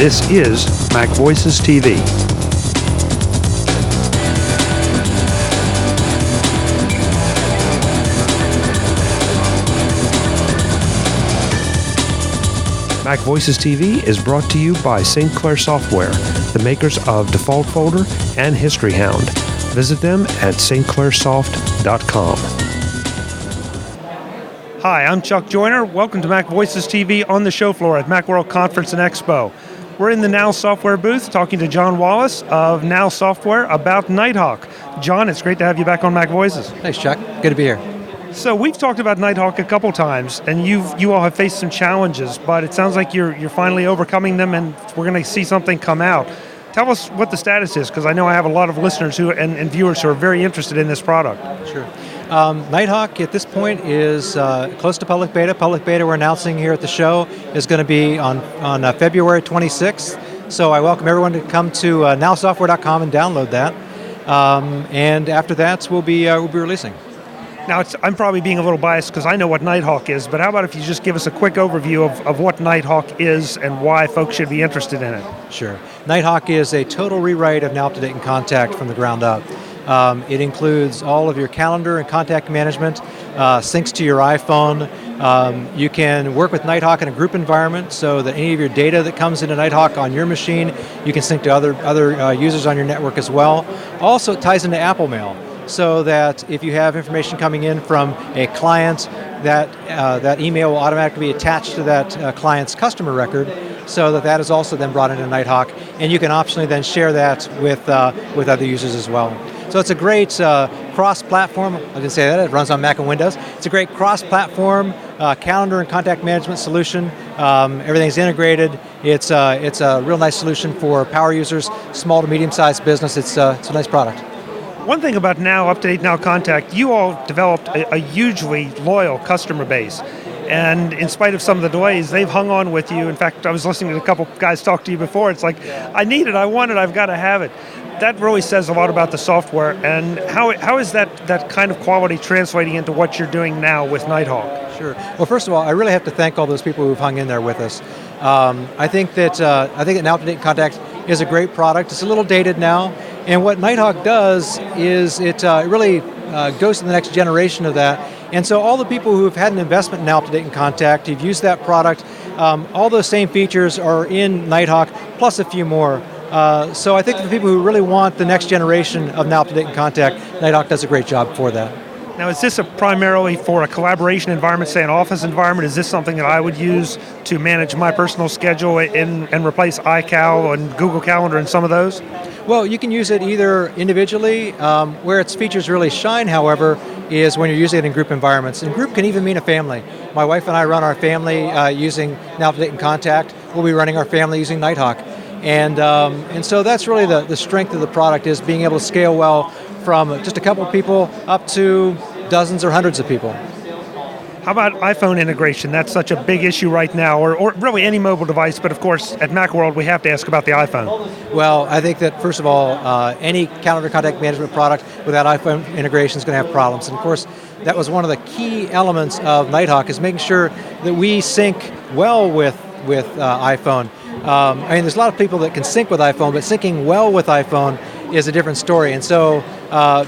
This is MacVoices TV. MacVoices TV is brought to you by St. Clair Software, the makers of Default Folder and History Hound. Visit them at stclairsoft.com. Hi, I'm Chuck Joyner. Welcome to MacVoices TV on the show floor at Macworld Conference and Expo. We're in the Now Software booth talking to John Wallace of Now Software about Nighthawk. John, it's great to have you back on MacVoices. Thanks, Chuck. Good to be here. So we've talked about Nighthawk a couple times, and you all have faced some challenges, but it sounds like you're finally overcoming them, and we're going to see something come out. Tell us what the status is, because I know I have a lot of listeners and viewers who are very interested in this product. Sure. Nighthawk at this point is close to public beta. Public beta we're announcing here at the show is going to be on February 26th. So I welcome everyone to come to nowsoftware.com and download that. And after that, we'll be releasing. Now, I'm probably being a little biased because I know what Nighthawk is, but how about if you just give us a quick overview of what Nighthawk is and why folks should be interested in it? Sure. Nighthawk is a total rewrite of Now UpToDate and Contact from the ground up. It includes all of your calendar and contact management, syncs to your iPhone. You can work with Nighthawk in a group environment so that any of your data that comes into Nighthawk on your machine, you can sync to other users on your network as well. Also, it ties into Apple Mail, so that if you have information coming in from a client, that email will automatically be attached to that client's customer record, so that is also then brought into Nighthawk, and you can optionally then share that with other users as well. So it's a great cross-platform, I didn't say that, it runs on Mac and Windows. It's a great cross-platform calendar and contact management solution. Everything's integrated. It's a real nice solution for power users, small to medium-sized business. It's a nice product. One thing about Now UpToDate, Now Contact, you all developed a hugely loyal customer base. And in spite of some of the delays, they've hung on with you. In fact, I was listening to a couple guys talk to you before. It's like, I need it, I want it, I've got to have it. That really says a lot about the software. And how is that kind of quality translating into what you're doing now with Nighthawk? Sure. Well, first of all, I really have to thank all those people who've hung in there with us. I think that Now UpToDate and Contact is a great product. It's a little dated now. And what Nighthawk does is it really goes to the next generation of that. And so all the people who have had an investment in Now UpToDate and Contact, who've used that product, all those same features are in Nighthawk, plus a few more. So I think the people who really want the next generation of Now UpToDate and Contact, Nighthawk does a great job for that. Now, is this primarily for a collaboration environment, say an office environment? Is this something that I would use to manage my personal schedule and replace iCal and Google Calendar and some of those? Well, you can use it either individually. Where its features really shine, however, is when you're using it in group environments. And group can even mean a family. My wife and I run our family using Now UpToDate and Contact. We'll be running our family using Nighthawk. And so that's really the strength of the product, is being able to scale well from just a couple of people up to dozens or hundreds of people. How about iPhone integration? That's such a big issue right now, or really any mobile device, but of course at Macworld we have to ask about the iPhone. Well, I think that first of all, any calendar contact management product without iPhone integration is going to have problems. And of course, that was one of the key elements of Nighthawk, is making sure that we sync well with iPhone. I mean, there's a lot of people that can sync with iPhone, but syncing well with iPhone is a different story. And so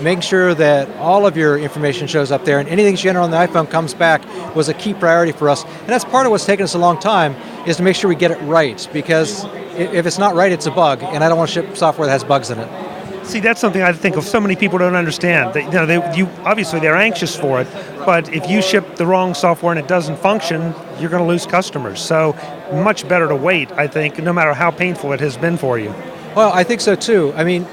making sure that all of your information shows up there and anything you generate on the iPhone comes back was a key priority for us. And that's part of what's taken us a long time, is to make sure we get it right, because if it's not right, it's a bug, and I don't want to ship software that has bugs in it. See, that's something I think so many people don't understand. Obviously they're anxious for it, but if you ship the wrong software and it doesn't function, you're going to lose customers. So much better to wait, I think, no matter how painful it has been for you. Well, I think so too. I mean,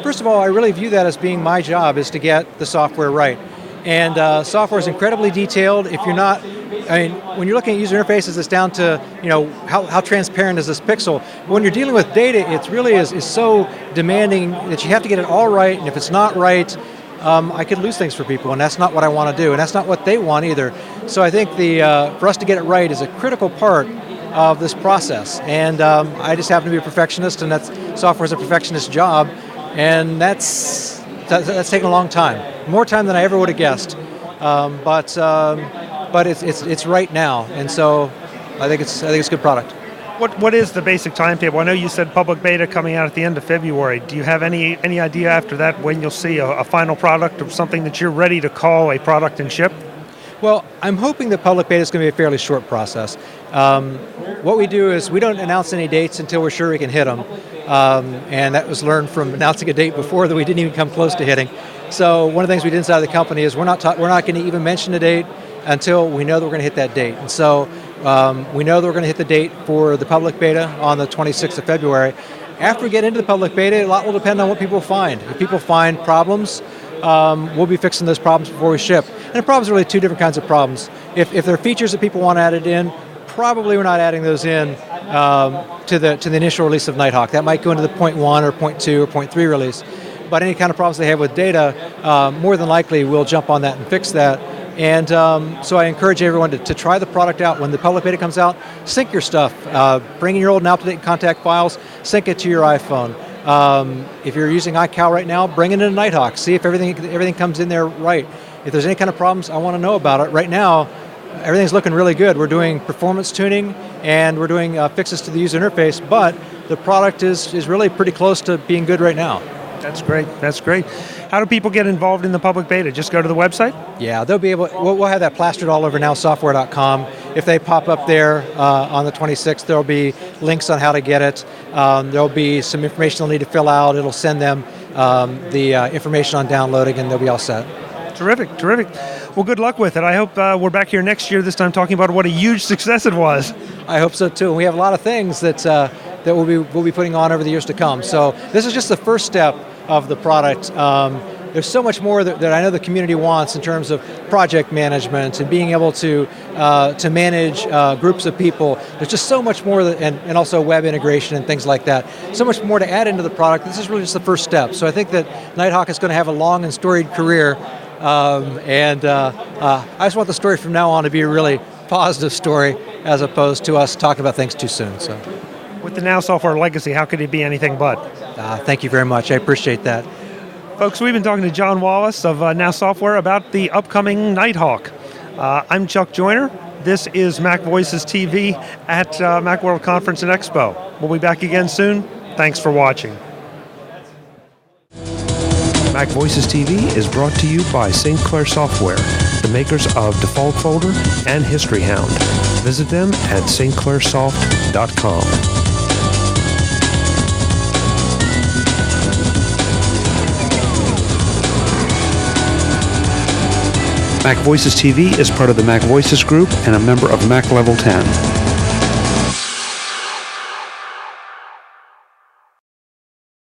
first of all, I really view that as being my job, is to get the software right. And software is incredibly detailed. If you're not, I mean, when you're looking at user interfaces, it's down to, how transparent is this pixel. But when you're dealing with data, it really is so demanding that you have to get it all right, and if it's not right, I could lose things for people, and that's not what I want to do, and that's not what they want either. So I think for us to get it right is a critical part of this process. And I just happen to be a perfectionist, and software is a perfectionist job, and that's taken a long time, more time than I ever would have guessed. But it's right now, and so I think it's a good product. What is the basic timetable? I know you said public beta coming out at the end of February. Do you have any idea after that when you'll see a final product or something that you're ready to call a product and ship? Well, I'm hoping that public beta is going to be a fairly short process. What we do is we don't announce any dates until we're sure we can hit them. And that was learned from announcing a date before that we didn't even come close to hitting. So one of the things we did inside the company is we're not going to even mention a date until we know that we're going to hit that date. And so we know that we're going to hit the date for the public beta on the 26th of February. After we get into the public beta, a lot will depend on what people find. If people find problems, we'll be fixing those problems before we ship. And the problems are really two different kinds of problems. If there are features that people want added in, probably we're not adding those in to the initial release of Nighthawk. That might go into the 0.1 or 0.2 or 0.3 release. But any kind of problems they have with data, more than likely we'll jump on that and fix that. And so I encourage everyone to try the product out. When the public beta comes out, sync your stuff. Bring in your old and up-to-date contact files, sync it to your iPhone. If you're using iCal right now, bring it into Nighthawk. See if everything comes in there right. If there's any kind of problems, I want to know about it. Right now, everything's looking really good. We're doing performance tuning and we're doing fixes to the user interface, but the product is really pretty close to being good right now. That's great. That's great. How do people get involved in the public beta? Just go to the website? Yeah, they'll be able. We'll have that plastered all over nowsoftware.com. If they pop up there on the 26th, there'll be links on how to get it. There'll be some information they'll need to fill out. It'll send them the information on downloading, and they'll be all set. Terrific, terrific. Well, good luck with it. I hope we're back here next year, this time talking about what a huge success it was. I hope so too. We have a lot of things that we'll be putting on over the years to come. So this is just the first step of the product. There's so much more that I know the community wants in terms of project management and being able to manage groups of people. There's just so much more, and also web integration and things like that. So much more to add into the product. This is really just the first step. So I think that Nighthawk is going to have a long and storied career. I just want the story from now on to be a really positive story as opposed to us talking about things too soon. So, with the Now Software legacy, how could it be anything but? Thank you very much. I appreciate that. Folks, we've been talking to John Wallace of Now Software about the upcoming Nighthawk. I'm Chuck Joyner. This is MacVoices TV at Macworld Conference and Expo. We'll be back again soon. Thanks for watching. MacVoices TV is brought to you by St. Clair Software, the makers of Default Folder and History Hound. Visit them at stclairsoft.com. MacVoices TV is part of the MacVoices Group and a member of Mac Level 10.